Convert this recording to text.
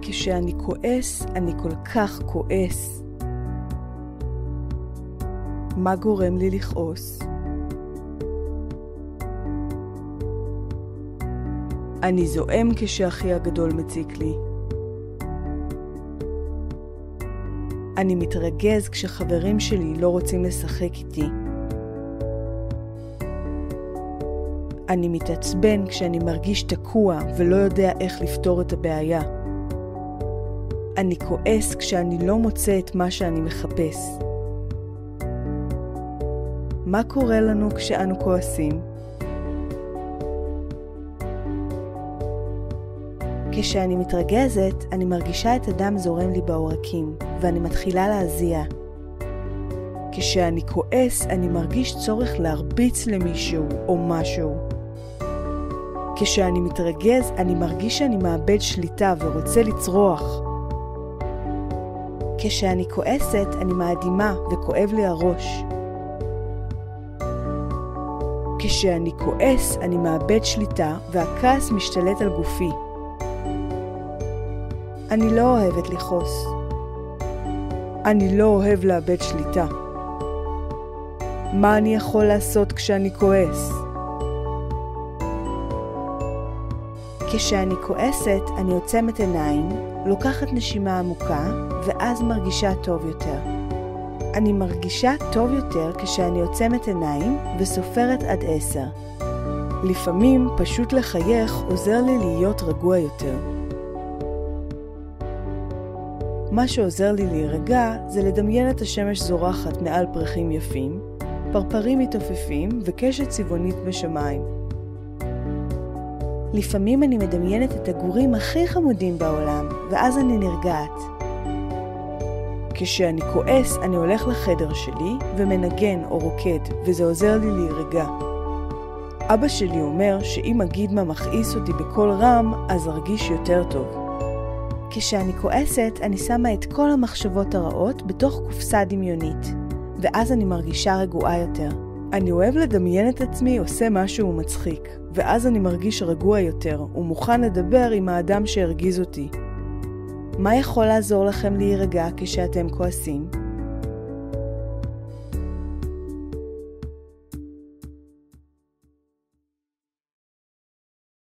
כשאני כועס, אני כל כך כועס. מה גורם לי לכעוס? אני זועם כשאחי הגדול מציק לי. אני מתרגז כשחברים שלי לא רוצים לשחק איתי. אני מתעצבן כשאני מרגיש תקוע ולא יודע איך לפתור את הבעיה. אני כועס כשאני לא מוצא את מה שאני מחפש. מה קורה לנו כשאנו כועסים? כשאני מתרגזת, אני מרגישה את הדם זורם לי בעורקים, ואני מתחילה להזיע. כשאני כועס, אני מרגיש צורך להרביץ למישהו או משהו. כשאני מתרגז, אני מרגיש שאני מאבד שליטה ורוצה לצרוח. כשאני כועסת, אני מאדימה וכואב לי הראש. כשאני כועס, אני מאבד שליטה והכעס משתלט על גופי. אני לא אוהבת לכעוס. אני לא אוהב לאבד שליטה. מה אני יכול לעשות כשאני כועס? כשאני כועסת, אני עוצמת עיניים, לוקחת נשימה עמוקה, ואז מרגישה טוב יותר. אני מרגישה טוב יותר כשאני עוצמת עיניים וסופרת עד 10. לפעמים פשוט לחייך עוזר לי להיות רגוע יותר. מה שעוזר לי להירגע זה לדמיין את השמש זורחת מעל פרחים יפים, פרפרים מתעופפים וקשת צבעונית בשמיים. לפעמים אני מדמיינת את הגורים הכי חמודים בעולם, ואז אני נרגעת. כשאני כועס, אני הולך לחדר שלי ומנגן או רוקד, וזה עוזר לי להירגע. אבא שלי אומר שאם אגיד מה מכעיס אותי בקול רם, אז ארגיש יותר טוב. כשאני כועסת, אני שמה את כל המחשבות הרעות בתוך קופסה דמיונית, ואז אני מרגישה רגועה יותר. אני אוהב לדמיין את עצמי עושה משהו מצחיק, ואז אני מרגיש רגוע יותר ומוכן לדבר עם האדם שהרגיז אותי. מה יכול לעזור לכם להירגע כשאתם כועסים?